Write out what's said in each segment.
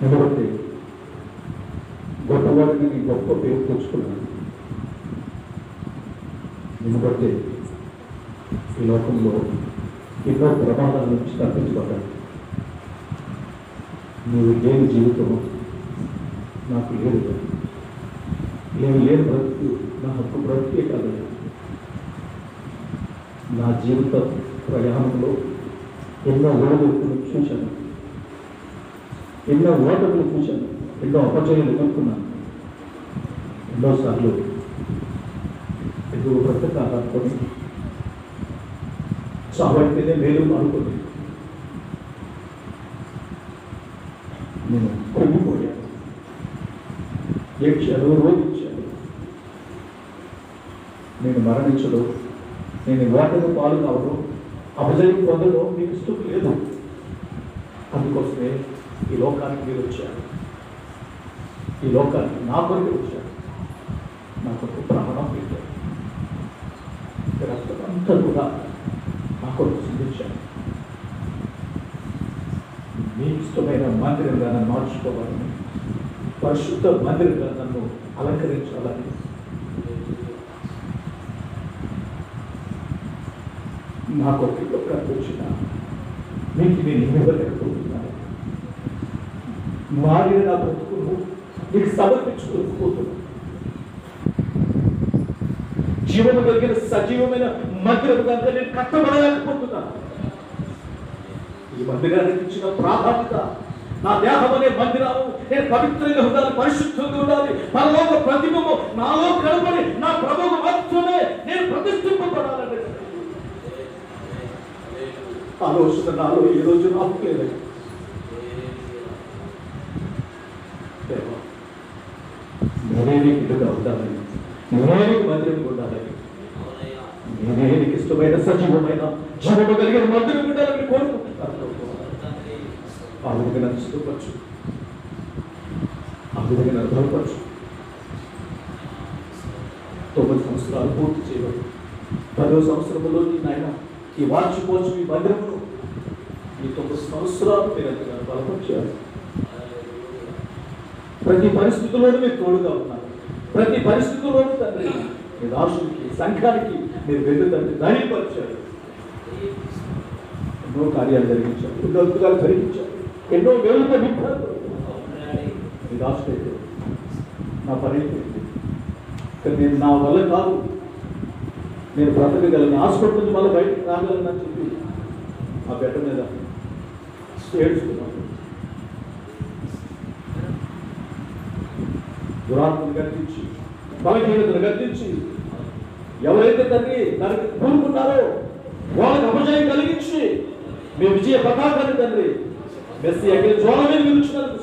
ఎందుకంటే గొప్పవాడిని నీ గొప్ప పేరు తెచ్చుకున్నాను. ఎందుకంటే ఈ లోకంలో ఎన్నో ప్రమాదాల నుంచి తప్పించబడ్డాను. నీవు లేని జీవితం నాకు లేదు. నేను లేని బ్రతుకు నా హక్కు బ్రతికే కాదు. నా జీవిత ప్రయాణంలో ఎన్నో ఓడలు చూశాను, ఎన్నో ఓటములు చూశాను, ఎన్నో అపజయాలు ఎదుర్కొన్నాను. ఎన్నోసార్లు ఎదుగు బ్రతకాలనుకొని చావైతేనే మేలు అనుకుని నేను కృంగిపోయాను, ఏడ్చాను, రోధించాను. నేను మరణించడం, నేను ఓటమి పాలు కావడం, అపజయం పొందడం మీకు ఇష్టం లేదు. అందుకోసమే ఈ లోకానికి మీరు వచ్చారు. ఈ లోకానికి నా కొరకు వచ్చారు. నా కొరకు ప్రాణం పెట్టారు. అంతా కూడా నా కొరకు సిందించాను. మీ ఇష్టమైన మందిరంగా నన్ను మార్చుకోవాలని, పరిశుద్ధ మందిరంగా నన్ను అలంకరించాలని నాకు ఒక వచ్చిన మీకు నేను ఇవ్వలేకపోతున్నాను. మారిన నా బ్రతుకును నీకు సమర్పించుకోకపోతున్నాను. జీవము కలిగిన సజీవమైన మందిరం కనుక నేను కట్టబడలేకపోతున్నాను. ఈ మందిరానికి ఇచ్చిన ప్రాధాన్యత, నా దేహం అనే మందిరాలు నేను పవిత్రంగా ఉండాలి, పరిశుద్ధంగా ఉండాలి, పరలోక ప్రతిబింబము నాలో కనబడి నా ప్రభువు మాత్రమే నేను ప్రతిష్ఠింపబడాలని ఆలోచన నాలో ఈ రోజు నాకు లేదు. నేనే నీకు ఇటుగా ఉండాలని, నేనే నీకు మందిరం ఉండాలని, నేనే నీకు ఇష్టమైన సజీవమైన జీవము కలిగిన మందిరం ఉండాలని కోరుకుంటున్నాను. ఆ విధంగా నన్ను సిద్ధపరచు, ఆ విధంగా నన్ను బలపరచు. 9 సంవత్సరాలు పూర్తి చేయబడి 10వ సంవత్సరంలో నాయన ఈ వార్చిపోవచ్చు ఈ మందిరమును ఈ 9 సంవత్సరాలు మీరు ఎంతగా బలపరిచారు. ప్రతి పరిస్థితుల్లోనూ మీరు తోడుగా ఉన్నారు. ప్రతి పరిస్థితుల్లోనూ తండ్రి మీ దాసునికి, సంఘానికి మీరు వెళ్ళు తండ్రి ధైర్యపరిచారు. ఎన్నో కార్యాలు జరిగించారు, ఎన్నో అద్భుతాలు జరిగించారు, ఎన్నో మేలుగా నింపారు. మీ దాసుడు అయితే నా పని అయిపోయింది, కానీ నేను నా వల్ల కాదు, నేను బ్రతకగలను, హాస్పిటల్ నుంచి మళ్ళీ బయటకు రాగలను అని చెప్పి ఆ బెడ్ మీద ఏడ్చుకున్నాను. దురాత్మను గర్తించి, బలహీనతను గర్తించి, ఎవరైతే తండ్రి దానికి కూరుకున్నారో వాళ్ళకి అపజయం కలిగించి మీ విజయ పతాకాన్ని తండ్రి మెస్సి అక్కడ జ్వాల మీద నిలుచున్నారు.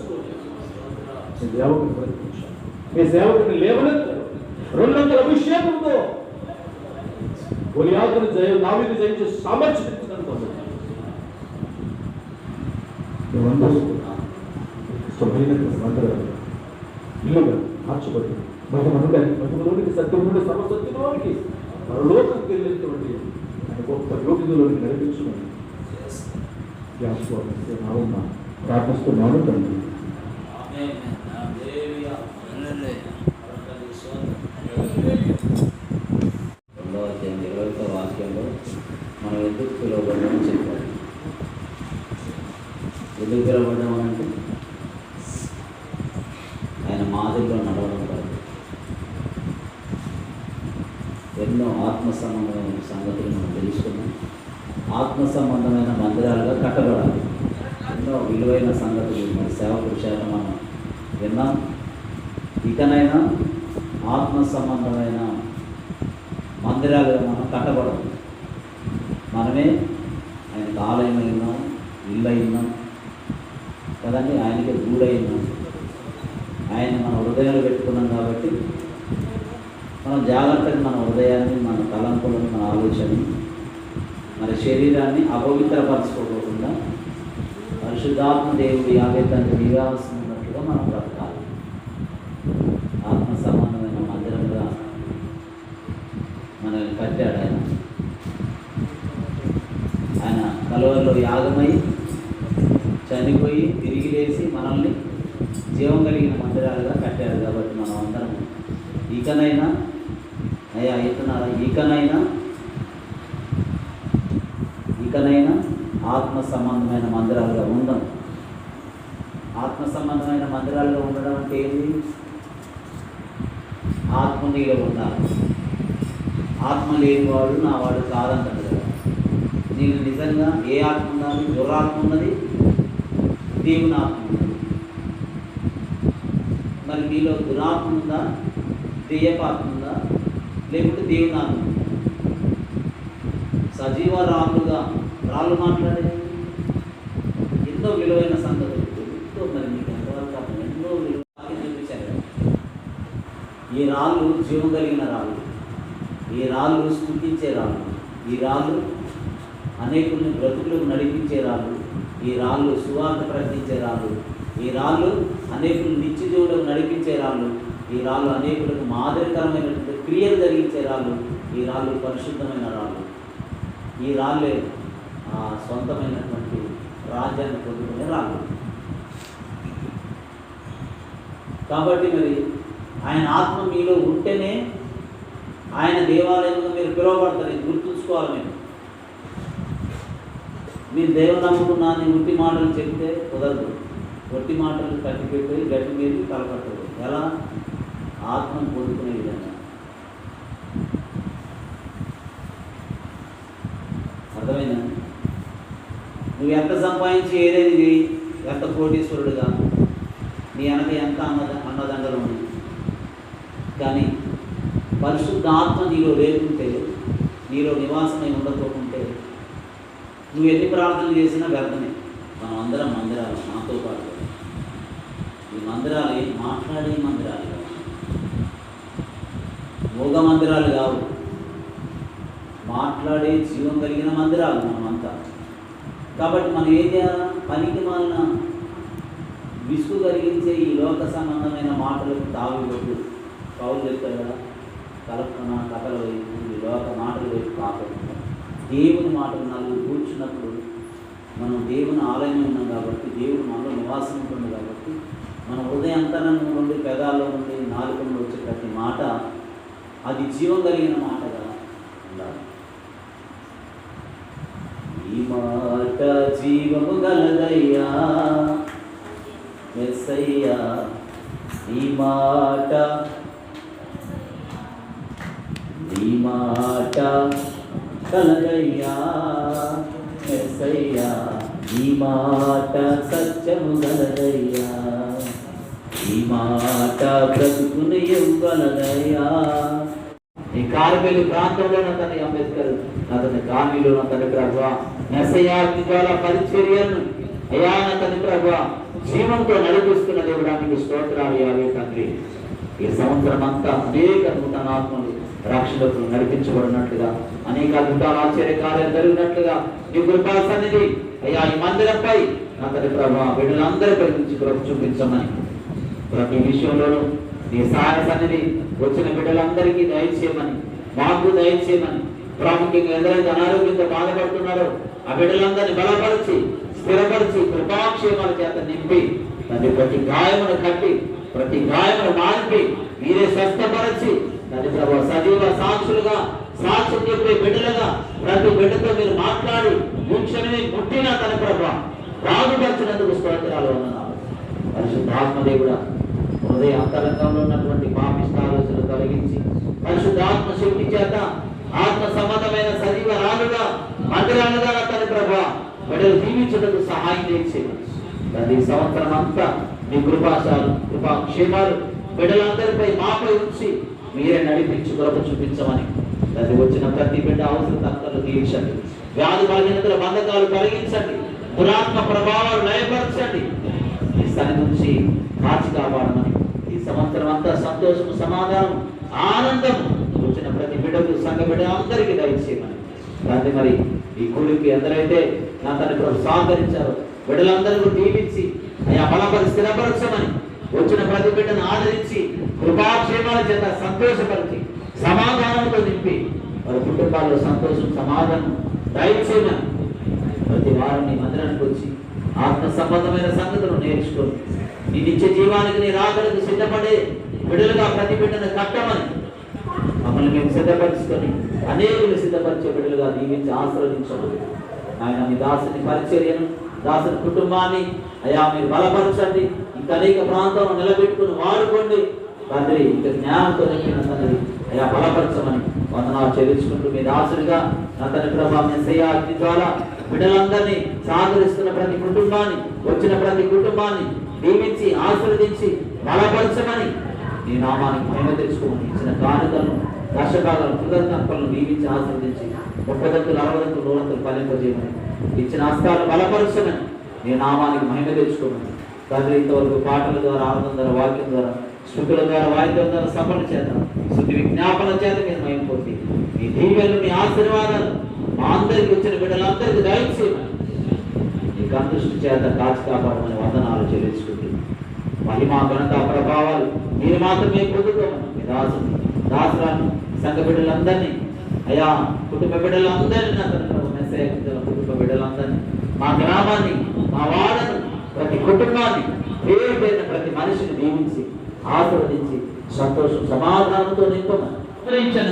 మీ సేవకుని బ్రతికించారు, మీ సేవకుని లేవనెత్తారు. 200 అభిషేకంతో గొలియాతును దావీదును జయించే సామర్థ్యం ఇచ్చినందుకు ఇల్లుగా మార్చబడి మహిమలోనికి సత్యంలోని సర్వసత్యంలోనికి పరలోకానికి వెళ్ళేటువంటి ఆయన గొప్ప యోగిలోనికి నడిపించుకుని నామమున ప్రార్థిస్తున్నాను తండ్రి. వాక్యంలో మనం ఎందుకు పిలువబడ్డామని చెప్పారు. ఎందుకు పిలువబడ్డామనంటే ఆయన మాదిరిలో నడవడం కాదు, ఎన్నో ఆత్మ సంబంధమైన సంగతులు మనం తెలుసుకున్నాం. ఆత్మ సంబంధమైన మందిరాలుగా కట్టబడాలి. ఎన్నో విలువైన సంగతులు మన సేవకుడి చేత మనం విన్నాం. ఇకనైనా ఆత్మ సంబంధమైన మందిరాలుగా మనం కట్టబడాలి. మనమే ఆయనకు ఆలయం అయినాం, ఇల్లు అయినాం కదండి, ఆయనకి గూడైనాం. ఆయన మన హృదయాలు పెట్టుకున్నాం కాబట్టి మనం జాగ్రత్తగా మన హృదయాన్ని, మన తలంపులను, మన ఆలోచనని, మన శరీరాన్ని అపవిత్రపరచుకోకుండా పరిశుద్ధాత్మ దేవుడు 50 తండ్రి నివాసమున్నట్లుగా మనం బ్రతకాలి. ఆత్మ సంబంధమైన మందిరంగా మనల్ని కట్టాడు ఆయన. ఆయన కలువరిలో యాగమై చనిపోయి తిరిగి లేచి మనల్ని జీవం కలిగిన మందిరాలుగా కట్టారు. కాబట్టి మనం అందరం ఇకనైనా అయ్యా ఇకనైనా ఆత్మ సంబంధమైన మందిరాలుగా ఉందాం. ఆత్మ సంబంధమైన మందిరాలుగా ఉండడం అంటే ఏంటి? ఆత్మ నీలో ఉండాలి. ఆత్మ లేనివాడు నా వాడు కాదంటాడు కదా. నీకు నిజంగా ఏ ఆత్మ ఉండాలి? దురాత్మ ఉన్నది, దేవుని ఆత్మ ఉన్నది. మరి నీలో దురాత్మ ఉందా, దెయ్యపాత్మ ఉందా, లేకుంటే దేవుని ఆత్మ ఉందా? సజీవ రాళ్ళు మాట్లాడేది ఎన్నో విలువైన సంగతులు. మరి మీకు ఎంతవరకు అర్థం? ఎన్నో విలువ చూపించారు. ఈ రాళ్ళు జీవం కలిగిన రాళ్ళు, ఈ రాళ్ళు స్తుతించే రాళ్ళు, ఈ రాళ్ళు అనేకుల్ని బ్రతుకులకు నడిపించే రాళ్ళు, ఈ రాళ్ళు సువార్త ప్రకటించే రాళ్ళు, ఈ రాళ్ళు అనేకులు నిత్య జీవులకు నడిపించే రాళ్ళు, ఈ రాళ్ళు అనేకులకు మాదిరికరమైనటువంటి క్రియలు జరిగించే రాళ్ళు, ఈ రాళ్ళు పరిశుద్ధమైన రాళ్ళు. ఈ రాళ్ళే సొంతమైనటువంటి రాజ్యాన్ని పొందుకునే రాళ్ళు. కాబట్టి మరి ఆయన ఆత్మ మీలో ఉంటేనే ఆయన దేవాలయంలో మీరు పిలువబడతారు. ఇది గుర్తుంచుకోవాలి. మీరు దేవుని నమ్ముకున్నా అని ఉట్టి మాటలు చెప్తే కుదరదు. ఒట్టి మాటలు కట్టిపెట్టి గట్టి మీద తలపట్టదు. ఎలా? ఆత్మను పొందుకునే విధంగా. అర్థమైందా? నువ్వు ఎంత సంపాదించి ఏదేది ఎంత కోటీశ్వరుడుగా నీ వెనక ఎంత అన్నదండలు ఉంది, కానీ పరిశుద్ధ ఆత్మ నీలో లేకుంటే, నీలో నివాసమై ఉండకపోకుంటే నువ్వు ఎన్ని ప్రార్థనలు చేసినా వ్యర్థమే. మనం అందరం మందిరాలు, నాతో పాటు ఈ మందిరాలు మాట్లాడే మందిరాలు కావు, మోగ మందిరాలు కావు, మాట్లాడే జీవం కలిగిన మందిరాలు మనమంతా. కాబట్టి మనం ఏం చేయాలా? పనికి మాలిన విసుగు కలిగించే ఈ లోక సంబంధమైన మాటలకు తావివద్దు. పౌలు చెప్తారు కదా, కల్పన కథల వైపు, ఈ లోక మాటల వైపు కాకుండా దేవుని మాటలు నలుగురు కూర్చున్నప్పుడు మనం దేవుని ఆలయం ఉన్నాం కాబట్టి, దేవుడు మనలో నివాసం ఉంటుంది కాబట్టి, మన హృదయాంతరంగం నుండి, పెదాల్లో నుండి, నాలుక నుండి వచ్చే ప్రతి మాట అది జీవం కలిగిన మాటగా ఉండాలి. ఈ మాట జీవము గలదయ్యా యేసయ్యా, నీ మాట కలదయ్యా యేసయ్యా, నీ మాట సత్యము గలదయ్యా, నీ మాట బ్రతుకుని ఇవ్వగలదయ్యా. ఈ కార్మికుల ప్రాంతంలో అతని అంబేద్కర్ అతని కార్మికులు అతని ప్రభువా యేసయ్యా ద్వారా పరిచర్యను అయ్యా అతని ప్రభువా జీవంతో నడిపిస్తున్న దేవుడానికి స్తోత్రాలు యావే తండ్రి. ఈ సంవత్సరం అంతా అనేక నూతన ఆత్మలు రక్షణకు నడిపించబడినట్లుగా, అనేక అద్భుతాలు ఆశ్చర్యకార్యాలు జరిగినట్లుగా నీ కృపా సన్నిధి అయ్యా ఈ మందిరంపై అతని ప్రభావ బిడ్డలందరిపై నుంచి కృప చూపించమని, ప్రతి విషయంలోనూ నీ సహాయ సన్నిధి వచ్చిన బిడ్డలందరికీ దయచేయమని, మాకు దయచేయమని, ప్రాముఖ్యంగా ఎవరైతే అనారోగ్యంతో బాధపడుతున్నారో ఆ బిడ్డలందరినీ బలపరిచి స్థిరపరిచి కృపాక్షేమాల చేత నింపి తండ్రి ప్రతి గాయమును కట్టి ప్రతి గాయమును మాన్పి మీరే స్వస్థపరిచి తండ్రి ప్రభు సజీవ సాక్షులుగా సాక్ష్యం చెప్పే బిడ్డలుగా ప్రతి బిడ్డతో మీరు మాట్లాడి వీక్షణని ముట్టిన తన ప్రభు బాగుపరిచినందుకు స్తోత్రాలు అన్నారు. పరిశుద్ధాత్మదేవుడా హృదయ అంతరంగంలో ఉన్నటువంటి పాపిష్ట ఆలోచనలు తొలగించి పరిశుద్ధాత్మ శక్తి చేత ఆత్మ సంబంధమైన సజీవ రాలుగా మందిరాలుగా తన ప్రభు బిడ్డలు జీవించడానికి సహాయం చేసి ప్రతి సంవత్సరం అంతా మీ కృపాక్షేమాలు బిడ్డలందరిపై మాపై ఉంచి మీరే నడిపించి కృప చూపించమని, ప్రతి వచ్చిన ప్రతి బిడ్డ అవసరం తక్కువలు తీర్చండి, వ్యాధి బలహీనతల బంధకాలు కలిగించండి, దురాత్మ ప్రభావాలు లయపరచండి, ఈ స్థాయి నుంచి కాచి కాపాడమని, ఈ సంవత్సరం అంతా సంతోషం సమాధానం ఆనందం వచ్చిన ప్రతి బిడ్డకు సంఘ బిడ్డ అందరికీ దయచేయమని తండ్రి. మరి ఈ కూలికి ఎందరైతే నా తండ్రి ప్రభు సహకరించారో బిడ్డలందరూ దీవించి అయ్యా బలపరి స్థిరపరచమని, వచ్చిన ప్రతి బిడ్డను ఆదరించి కృపాక్షేమాల చేత సంతోషపరిచి సమాధానంతో నింపి వారి కుటుంబాల్లో సంతోషం సమాధానం దయచేయమని, ప్రతి వారిని మందిరానికి వచ్చి ఆత్మ సంబంధమైన సంగతులు నేర్చుకొని నీ నిత్య జీవానికి నీ రాకలకు సిద్ధపడే బిడ్డలుగా ప్రతి బిడ్డను కట్టమని మమ్మల్ని మేము సిద్ధపరుచుకొని అనేకులు సిద్ధపరిచే బిడ్డలుగా దీవించి ఆశీర్వదించమని ఆయన మీ దాసుని పరిచర్యను దాసుని కుటుంబాన్ని అయా మీరు బలపరచండి ఇంకా అనేక ప్రాంతాలను నిలబెట్టుకుని వాడుకోండి తండ్రి ఇంకా జ్ఞానంతో నింపిన తండ్రి అయా బలపరచమని వందనాలు చెల్లించుకుంటూ మీ దాసుడిగా నా తండ్రి ప్రభావ మెస్సయ్య అగ్ని ద్వారా బిడ్డలందరినీ సహకరిస్తున్న ప్రతి కుటుంబాన్ని వచ్చిన ప్రతి కుటుంబాన్ని దీవించి ఆశీర్వదించి బలపరచమని నీ నామానికి మహిమ తెచ్చుకోమని ఇచ్చిన కానుకలను దర్శకాలను కృతజ్ఞతలను దీవించి ఆశీర్వదించి 30 దంతులు 60 దంతులు 100 దంతులు ఫలింపజేయమని ఇచ్చిన హస్తాలను బలపరచమని నీ నామానికి మహిమ తెచ్చుకోమని తండ్రి ఇంతవరకు పాటల ద్వారా ఆనందం ద్వారా వాక్యం ద్వారా శృతుల ద్వారా వాయిద్యం ద్వారా సఫల చేత శుద్ధి విజ్ఞాపన చేత మీరు మైపోతే మీ దీవెనలు మీ ఆశీర్వాదాలు మా అందరికి వచ్చిన బిడ్డలందరికీ దయచేయమని నీ కందృష్టి చేత కాచి కాపాడమని వందనాలు చెల్లించుకుంటుంది మహిమా ఘనత ప్రభావాలు మీరు మాత్రమే పొందుకోమని మీ దాసురాన్ని సంఘ బిడ్డలందరినీ అయా కుటుంబ బిడ్డలందరినీ అతను మెస్సయ్య కుటుంబ బిడ్డలందరినీ మా గ్రామాన్ని మా వాడను ప్రతి కుటుంబాన్ని పేరు పేరున ప్రతి మనిషిని దీవించి ఆశీర్వదించి సంతోషం సమాధానంతో నింపమని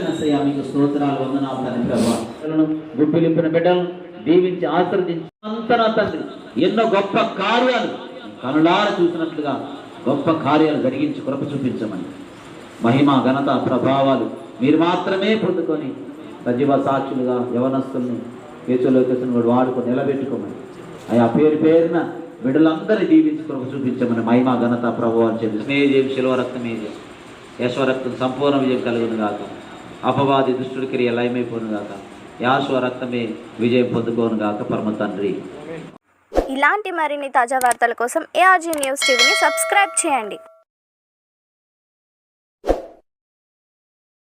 మెస్సయ్య మీకు స్తోత్రాలు వందనాలు తండ్రి ప్రభావాలను గుప్పిలింపిన బిడ్డలను దీవించి ఆశీర్వదించి అంతనా తండ్రి ఎన్నో గొప్ప కార్యాలు కనులార చూసినట్లుగా గొప్ప కార్యాలు జరిగించి కృప చూపించమని మహిమ ఘనత ప్రభావాలు మీరు మాత్రమే పొందుకొని సజీవ సాక్షులుగా యవనస్తుల్ని కేచులోకేసుని వాడుకొని నిలబెట్టుకోమని ఆయా పేరు పేరున బిడ్డలందరినీ దీవించి కృప చూపించమని మహిమ ఘనత ప్రభావాలు చెప్పి శిలువ రక్తమే యశ్వరక్తం సంపూర్ణ విజయం కలుగును గాక అపవాది దుష్టుడి క్రియ లయమైపోను గాక యాశ్వ రక్తమే విజయం పొందుకోను గాక పరమ తండ్రి. ఇలాంటి మరిన్ని తాజా వార్తల కోసం ARG న్యూస్ టీవీని సబ్స్క్రైబ్ చేయండి.